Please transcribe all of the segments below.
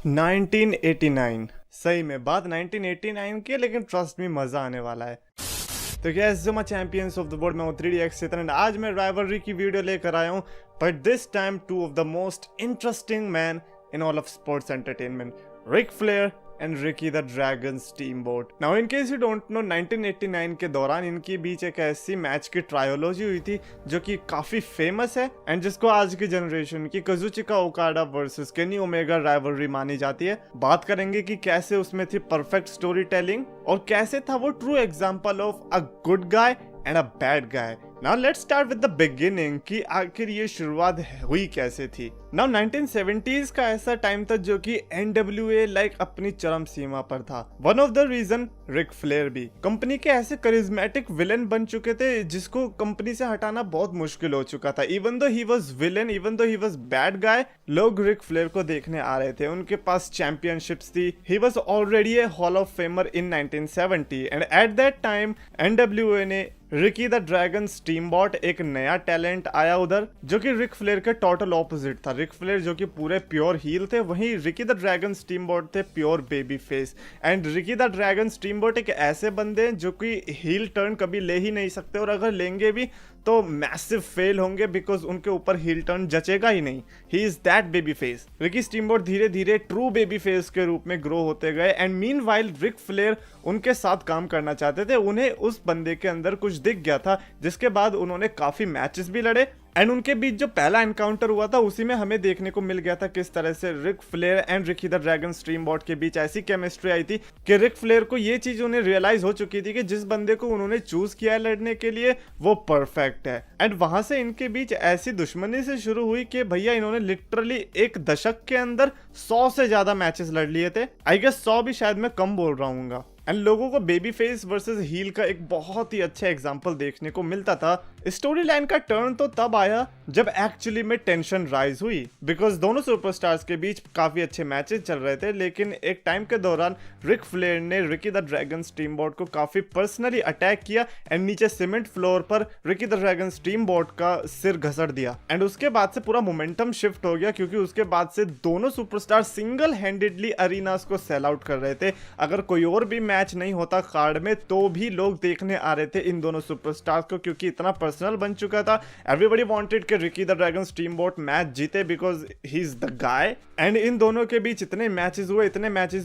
1989 सही में बात 1989 की है, लेकिन ट्रस्ट में मजा आने वाला है। तो गैस जो मैं चैंपियंस ऑफ द वर्ल्ड में हूँ 3DX चेतन, आज मैं राइवलरी की वीडियो लेकर आया हूँ, but this time two of the most interesting man in all of sports entertainment, Rick Flair and Ricky the dragon steamboat. Now in case you don't know, 1989 के दौरान इनके बीच एक ऐसी मैच की ट्रायोलॉजी हुई थी जो कि काफी फेमस है एंड जिसको आज की जनरेशन की Kazuchika Okada versus Kenny Omega rivalry मानी जाती है। बात करेंगे कि कैसे उसमें थी परफेक्ट स्टोरी टेलिंग और कैसे था वो true example of a good guy and a bad guy. Now let's start with the beginning कि आखिर ये शुरुआत हुई कैसे थी। नाउ 1970s का ऐसा टाइम था जो कि NWA लाइक अपनी चरम सीमा पर था। One of the reason Ric Flair भी कंपनी के ऐसे करिज्मेटिक विलेन बन चुके थे जिसको कंपनी से हटाना बहुत मुश्किल हो चुका था। Even though he was villain, even though he was bad guy, लोग रिक फ्लेयर को देखने आ रहे थे। उनके पास चैंपियनशिप्स थी। He was already A hall of famer in 1970 and at that time NWA ने रिकी द ड्रैगन स्टीमबॉट, एक नया टैलेंट आया उधर जो कि रिक फ्लेयर के टोटल ऑपोजिट था। रिक फ्लेयर जो कि पूरे प्योर हील थे, वहीं रिकी द ड्रैगन स्टीमबॉट थे pure baby face. And Ricky the Dragon Steamboat एक ऐसे बंदे हैं जो कि हील टर्न कभी ले ही नहीं सकते और अगर लेंगे भी तो मैसिव फेल होंगे बिकॉज उनके ऊपर हील टर्न जचेगा ही नहीं। He is that baby face. Ricky Steamboat धीरे धीरे ट्रू बेबी फेस के रूप में ग्रो होते गए एंड मीनवाइल रिक फ्लेयर उनके साथ काम करना चाहते थे। उन्हें उस बंदे के अंदर कुछ दिख गया था, जिसके बाद उन्होंने काफी मैचेस भी लड़े एंड उनके बीच जो पहला एनकाउंटर हुआ था उसी में हमें देखने को मिल गया था किस तरह से Ric Flair and Ricky the Dragon Steamboat के बीच ऐसी केमिस्ट्री आई थी कि रिक फ्लेयर को ये चीज उन्हें रियलाइज हो चुकी थी कि जिस बंदे को उन्होंने चूज किया है लड़ने के लिए वो परफेक्ट है। एंड वहां से इनके बीच ऐसी दुश्मनी से शुरू हुई कि भैया इन्होंने लिटरली एक दशक के अंदर 100 से ज्यादा मैचेस लड़ लिए थे। आई गेस 100 भी शायद मैं कम बोल रहा हूँ। एंड लोगों को बेबी फेस वर्सेस हील का एक बहुत ही अच्छा एग्जांपल देखने को मिलता था। स्टोरी लाइन का टर्न तो तब आया जब एक्चुअली में टेंशन राइज हुई बिकॉज दोनों सुपरस्टार्स के बीच काफी अच्छे मैचेस चल रहे थे, लेकिन एक टाइम के दौरान रिक फ्लेयर ने रिकी द ड्रैगन स्टीमबॉट को काफी पर्सनली अटैक किया एंड नीचे सीमेंट फ्लोर पर रिकी द ड्रैगन स्टीमबॉट का सिर घसड़ दिया। एंड उसके बाद से पूरा मोमेंटम शिफ्ट हो गया क्योंकि उसके बाद से दोनों सुपरस्टार सिंगल हैंडेडली अरीनास को सेल आउट कर रहे थे। अगर कोई और भी मैच नहीं होता कार्ड में तो भी लोग देखने आ रहे थे इन दोनों सुपरस्टार्स को क्योंकि इतना पर्सनल बन चुका था। एवरीबॉडी वांटेड कि Ricky the Dragon Steamboat match जीते because he is the guy. And इन दोनों के बीच इतने मैचेस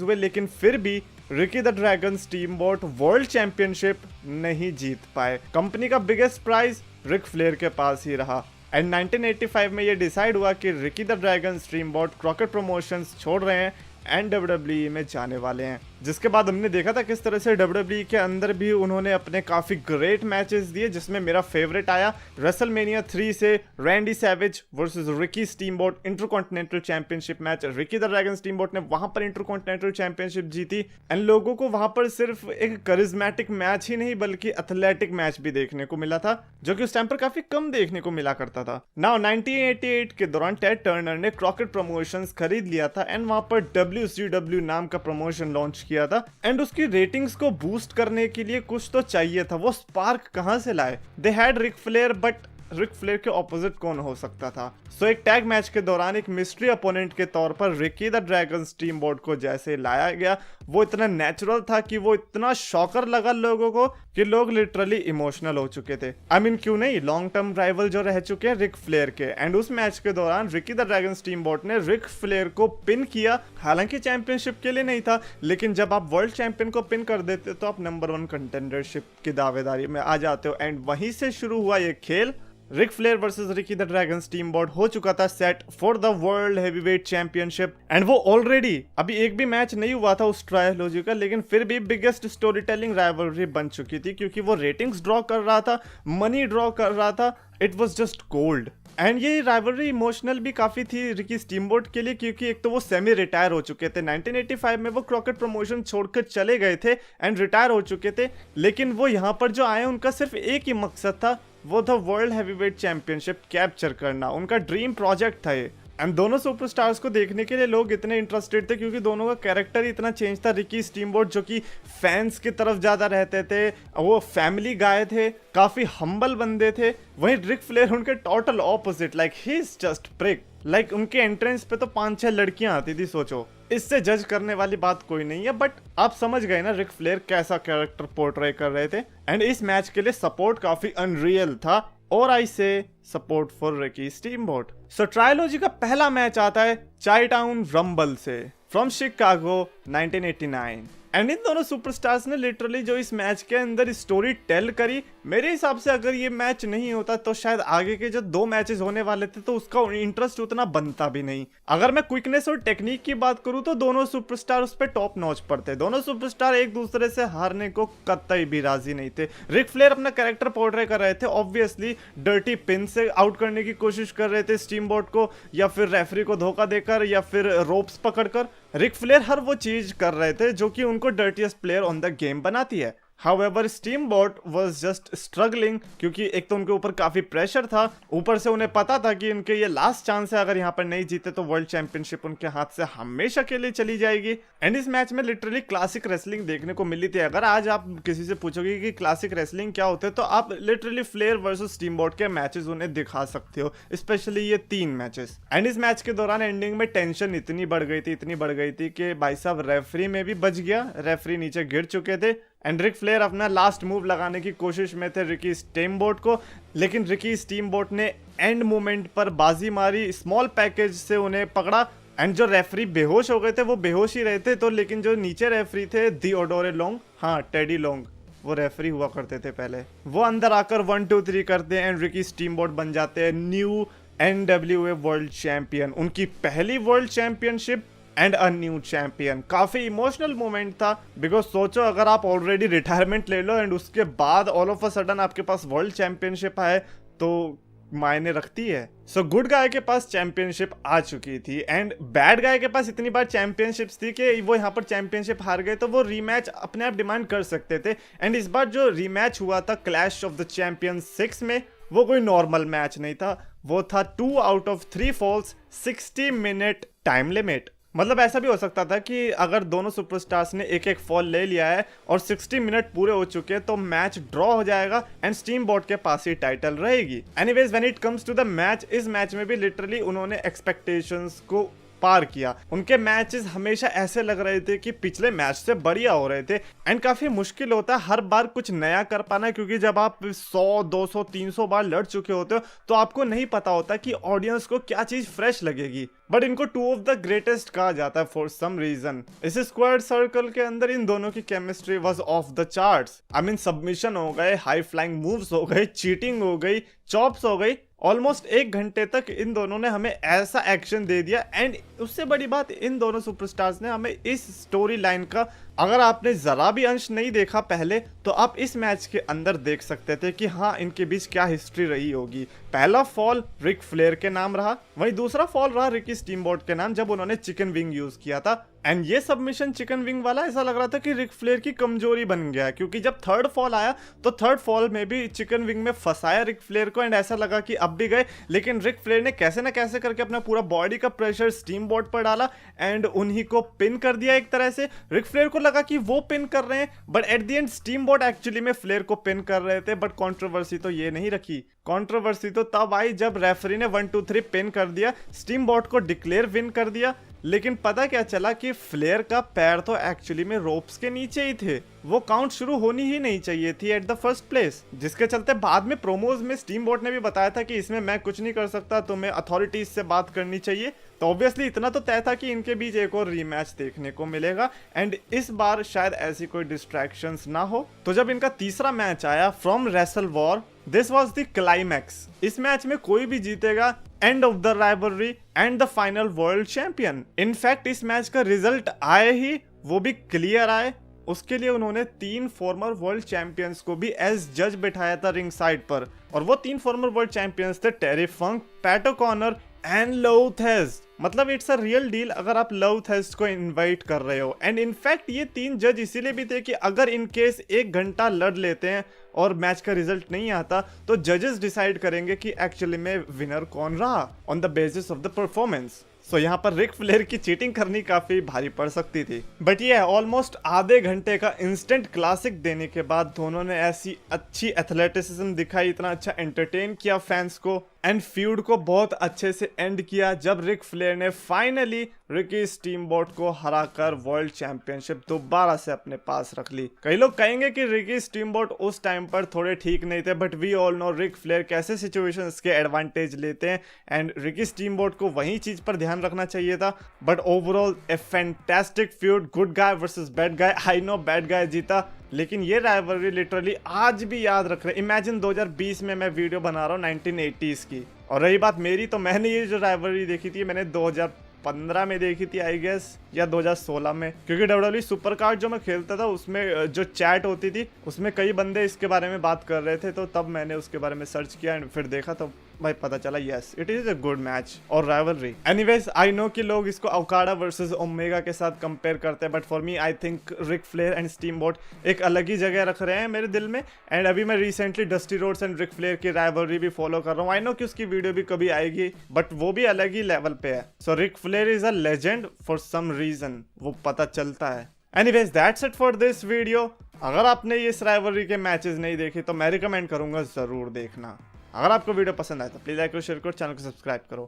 हुए लेकिन फिर भी Ricky the Dragon Steamboat world championship नहीं जीत पाए। कंपनी का बिगेस्ट प्राइज रिक फ्लेयर के पास ही रहा। एंड 1985 में ये डिसाइड हुआ कि Ricky the Dragon Steamboat Crockett promotions छोड़ रहे हैं एंड WWE में जाने वाले हैं। जिसके बाद हमने देखा था किस तरह से WWE के अंदर भी उन्होंने अपने काफी ग्रेट मैचेस दिए, जिसमें मेरा फेवरेट आया रेसलमेनिया 3 से Randy Savage versus Ricky Steamboat intercontinental championship match. Ricky the Dragon Steamboat ने वहां पर इंटरकॉन्टिनेंटल चैंपियनशिप जीती एंड लोगों को वहां पर सिर्फ एक करिज्मेटिक मैच ही नहीं बल्कि एथलेटिक मैच भी देखने को मिला था जो कि उस टाइम पर काफी कम देखने को मिला करता था। नाउ 1988 के दौरान टेड टर्नर ने क्रॉकेट प्रमोशंस खरीद लिया था एंड वहां पर WCW नाम का प्रमोशन लॉन्च किया था एंड उसकी रेटिंग्स को बूस्ट करने के लिए कुछ तो चाहिए था। वो स्पार्क कहां से लाए? They had Ric Flair, but Ric Flair के ऑपोजिट कौन हो सकता था? सो एक टैग मैच के दौरान एक मिस्ट्री अपोनेंट के तौर पर रिकी द ड्रैगन स्टीमबॉट को जैसे लाया गया वो इतना नेचुरल था कि वो इतना शॉकर लगा लोगों को कि लोग लिटरली इमोशनल हो चुके थे। आई मीन क्यों नहीं, लॉन्ग टर्म राइवल जो रह चुके हैं रिक फ्लेयर के। एंड उस मैच के दौरान रिकी द ड्रैगन स्टीमबॉट ने रिक फ्लेयर को पिन किया। हालांकि चैंपियनशिप के लिए नहीं था, लेकिन जब आप वर्ल्ड चैंपियन को पिन कर देते तो आप नंबर 1 कंटेंडरशिप की दावेदारी में आ जाते हो। एंड वहीं से शुरू हुआ ये खेल। Ric Flair versus Ricky the Dragon Steamboat हो चुका था set for the world heavyweight championship and वो ऑलरेडी अभी एक भी मैच नहीं हुआ था उस ट्रायोलॉजी का, लेकिन फिर भी बिगेस्ट स्टोरी टेलिंग राइवलरी बन चुकी थी क्योंकि वो रेटिंग्स ड्रॉ कर रहा था, मनी ड्रॉ कर रहा था। It was just gold. And ये राइवलरी इमोशनल भी काफी थी रिकी स्टीमबॉट के लिए क्योंकि एक तो वो सेमी रिटायर हो चुके थे। 1985 में वो क्रॉकेट प्रमोशन छोड़कर चले गए थे एंड रिटायर हो चुके थे, लेकिन वो यहाँ पर जो आए उनका सिर्फ एक ही मकसद था, वो था वर्ल्ड हैवीवेट चैंपियनशिप कैप्चर करना। उनका ड्रीम प्रोजेक्ट था ये। एंड दोनों सुपरस्टार्स को देखने के लिए लोग इतने इंटरेस्टेड थे क्योंकि दोनों का कैरेक्टर ही इतना चेंज था। रिकी स्टीमबॉट जो कि फैंस की तरफ ज्यादा रहते थे, वो फैमिली गाय थे, काफी हम्बल बंदे थे, वहीं रिक फ्लेयर उनके total opposite, like he is just prick. Like उनके एंट्रेंस पे तो 5-6 लड़कियां आती थी, सोचो। इससे जज करने वाली बात कोई नहीं है, बट आप समझ गए ना रिक फ्लेयर कैसा कैरेक्टर पोर्ट्रे कर रहे थे। एंड इस मैच के लिए सपोर्ट काफी अनरियल था, और आई से support for Ricky steamboat. So trilogy का पहला मैच आता है चाई टाउन रंबल से फ्रॉम शिकागो 1989। एंड इन दोनों सुपरस्टार्स ने लिटरली जो इस मैच के अंदर स्टोरी टेल करी, मेरे हिसाब से अगर ये मैच नहीं होता तो शायद आगे के जो 2 मैचेस होने वाले थे तो उसका इंटरेस्ट उतना बनता भी नहीं। अगर मैं क्विकनेस और टेक्निक की बात करूं तो दोनों सुपरस्टार उस पर टॉप नॉच पड़ते। दोनों सुपरस्टार एक दूसरे से हारने को कतई भी राजी नहीं थे। रिक फ्लेयर अपना कैरेक्टर पोर्ट्रे कर रहे थे, ऑब्वियसली डर्टी पिन से आउट करने की कोशिश कर रहे थे स्टीमबोट को, या फिर रेफरी को धोखा देकर, या फिर रोप्स पकड़कर। रिक फ्लेयर हर वो चीज कर रहे थे जो कि उनको dirtiest player on the game बनाती है। However, Steamboat was just struggling, क्योंकि एक तो उनके ऊपर काफी प्रेशर था, ऊपर से उन्हें पता था कि इनके ये लास्ट चांस है, अगर यहाँ पर नहीं जीते तो वर्ल्ड चैंपियनशिप उनके हाथ से हमेशा के लिए चली जाएगी। एंड इस मैच में लिटरली क्लासिक रेसलिंग देखने को मिली थी। अगर आज आप किसी से पूछोगे कि क्लासिक रेसलिंग क्या होते हैं, तो आप लिटरली फ्लेयर वर्सेस स्टीमबोट के मैचेस उन्हें दिखा सकते हो, स्पेशली ये 3 मैचेस। एंड इस मैच के दौरान एंडिंग में टेंशन इतनी बढ़ गई थी कि भाई साहब रेफरी में भी बच गया, रेफरी नीचे गिर चुके थे। एंड रिक फ्लेयर अपना लास्ट मूव लगाने की कोशिश में थे रिकी स्टीमबोट को, लेकिन रिकी स्टीमबोट ने एंड मोमेंट पर बाजी मारी, स्मॉल पैकेज से उन्हें पकड़ा। एंड जो रेफरी बेहोश हो गए थे वो बेहोश ही रहे थे, तो लेकिन जो नीचे रेफरी थे थियोडोर लॉन्ग, हाँ टेडी लॉन्ग, वो रेफरी हुआ करते थे पहले, वो अंदर आकर 1 2 3 करते हैं एंड रिकी स्टीमबोट बन जाते हैं न्यू NWA वर्ल्ड चैंपियन। उनकी पहली world championship and a new champion. काफी इमोशनल मोमेंट था, बिकॉज सोचो अगर आप ऑलरेडी रिटायरमेंट ले लो एंड उसके बाद ऑल ऑफ अ सडन आपके पास वर्ल्ड चैंपियनशिप आए तो मायने रखती है। सो गुड गाय के पास चैंपियनशिप आ चुकी थी एंड बैड गाय के पास इतनी बार चैंपियनशिप्स थी कि वो यहाँ पर चैंपियनशिप हार गए तो वो रीमैच अपने आप डिमांड कर सकते थे। एंड इस बार जो रीमैच हुआ था क्लैश ऑफ द चैंपियन 6 में, वो कोई नॉर्मल मैच नहीं था, वो था 2 out of 3 falls 60 minute time limit. मतलब ऐसा भी हो सकता था कि अगर दोनों सुपरस्टार्स ने एक एक फॉल ले लिया है और 60 मिनट पूरे हो चुके हैं तो मैच ड्रॉ हो जाएगा एंड स्टीमबोट के पास ही टाइटल रहेगी। Anyways when it comes to the match, इस मैच में भी लिटरली उन्होंने एक्सपेक्टेशंस को पार किया। उनके मैचेस हमेशा ऐसे लग रहे थे कि पिछले मैच से बढ़िया हो रहे थे एंड काफी मुश्किल होता है हर बार कुछ नया कर पाना, क्योंकि जब आप 100 200 300 बार लड़ चुके होते हो तो आपको नहीं पता होता कि ऑडियंस को क्या चीज फ्रेश लगेगी। बट इनको 2 ऑफ द ग्रेटेस्ट कहा जाता है फॉर सम रीजन। इस स्क्वाड सर्कल के अंदर इन दोनों की chemistry was of the charts. I mean submission हो गए, हाई फ्लाइंग मूव्स हो गए, चीटिंग हो गई, चॉप्स हो गई। ऑलमोस्ट 1 घंटे तक इन दोनों ने हमें ऐसा एक्शन दे दिया एंड उससे बड़ी बात इन दोनों सुपरस्टार्स ने हमें इस स्टोरी लाइन का, अगर आपने जरा भी अंश नहीं देखा पहले तो आप इस मैच के अंदर देख सकते थे कि हाँ इनके बीच क्या हिस्ट्री रही होगी। पहला फॉल रिक फ्लेयर के नाम रहा, वहीं दूसरा फॉल रहा रिकी स्टीमबोट के नाम जब उन्होंने चिकन विंग यूज किया था। एंड ये सबमिशन चिकन विंग वाला ऐसा लग रहा था कि रिक फ्लेयर की कमजोरी बन गया, क्योंकि जब थर्ड फॉल आया तो थर्ड फॉल में भी चिकन विंग में फंसाया रिक फ्लेयर को एंड ऐसा लगा कि अब भी गए, लेकिन रिक फ्लेयर ने कैसे ना कैसे करके अपना पूरा बॉडी का प्रेशर स्टीमबोट पर डाला एंड उन्हीं को पिन कर दिया। एक तरह से रिक फ्लेयर को लगा कि वो पिन कर रहे हैं, but at the end steamboat actually में फ्लेयर को पिन कर रहे थे। बट कंट्रोवर्सी तो ये नहीं रखी, कंट्रोवर्सी तो तब आई जब रेफरी ने 1 2 3 पिन कर दिया, स्टीमबोट को डिक्लेयर विन कर दिया। लेकिन पता क्या चला कि फ्लेयर का पैर तो एक्चुअली में रोप्स के नीचे ही थे, वो काउंट शुरू होनी ही नहीं चाहिए थी एट द फर्स्ट प्लेस, जिसके चलते बाद में प्रोमोज में स्टीमबोट ने भी बताया था कि इसमें मैं कुछ नहीं कर सकता, तुम्हें अथॉरिटीज से बात करनी चाहिए। तो ऑब्वियसली इतना तो तय था कि इनके बीच एक और रीमैच देखने को मिलेगा एंड इस बार शायद ऐसी कोई डिस्ट्रैक्शंस ना हो। तो जब इनका तीसरा मैच आया from wrestle war, this was the climax. इस मैच में कोई भी जीतेगा end of the rivalry and the final world champion. In fact इस मैच का रिजल्ट आए ही, वो भी क्लियर आए, उसके लिए उन्होंने 3 फॉर्मर वर्ल्ड चैंपियंस को भी एज जज बिठाया था रिंग साइड पर, और वो 3 फॉर्मर वर्ल्ड चैंपियंस थे टेरी फंक, PAT O'Connor and love test. मतलब इट्स अ रियल डील अगर आप लव थेस्ट को इनवाइट कर रहे हो। एंड इनफैक्ट ये 3 जज इसीलिए भी थे कि अगर इन केस 1 घंटा लड़ लेते हैं और मैच का रिजल्ट नहीं आता तो जजेस डिसाइड करेंगे कि एक्चुअली में विनर कौन रहा on the basis of the performance. So यहाँ पर रिक फ्लेयर की चीटिंग करनी काफी भारी पड़ सकती थी। बट ये ऑलमोस्ट आधे घंटे का इंस्टेंट क्लासिक देने के बाद दोनों ने ऐसी अच्छी एथलेटिसिज्म दिखाई, इतना अच्छा एंटरटेन किया फैंस को, एंड फ्यूड को बहुत अच्छे से एंड किया जब रिक फ्लेयर ने फाइनली रिकी स्टीमबोट को हराकर वर्ल्ड चैंपियनशिप दोबारा से अपने पास रख ली। कई लोग कहेंगे कि रिकी स्टीमबोट उस टाइम पर थोड़े ठीक नहीं थे, but we all know Ric Flair कैसे सिचुएशंस के एडवांटेज लेते हैं एंड रिकी स्टीमबोट को वही चीज पर ध्यान रखना चाहिए था। But overall a fantastic feud, good guy versus bad guy. I know bad guy जीता, लेकिन ये राइवलरी लिटरली आज भी याद रख रहे। इमेजिन 2020 में मैं वीडियो बना रहा हूँ 1980s की, और रही बात मेरी, तो मैंने ये जो राइवलरी देखी थी मैंने 2015 में देखी थी आई गेस, या 2016 में, क्योंकि WWE सुपर कार्ड जो मैं खेलता था उसमें जो चैट होती थी उसमें कई बंदे इसके बारे में बात कर रहे थे, तो तब मैंने उसके बारे में सर्च किया एंड फिर देखा तो भाई पता चला yes it is a good match और राइवलरी। एनीवेज आई नो कि लोग इसको ओकाडा वर्सेस ओमेगा के साथ कंपेयर करते हैं, but for me I think Rick Flair and steamboat एक अलग ही जगह रख रहे हैं मेरे दिल में। एंड अभी मैं recently Dusty Rhodes and Ric Flair की राइवलरी भी फॉलो कर रहा हूँ। आई नो कि उसकी वीडियो भी कभी आएगी, बट वो भी अलग ही लेवल पे है। So Ric Flair is a legend for some reason, वो पता चलता है। Anyways that's it for this video. अगर आपने इस राइवलरी के मैचेस नहीं देखे तो मैं रिकमेंड करूंगा जरूर देखना। अगर आपको वीडियो पसंद आए तो प्लीज लाइक करो, शेयर करो, चैनल को सब्सक्राइब करो।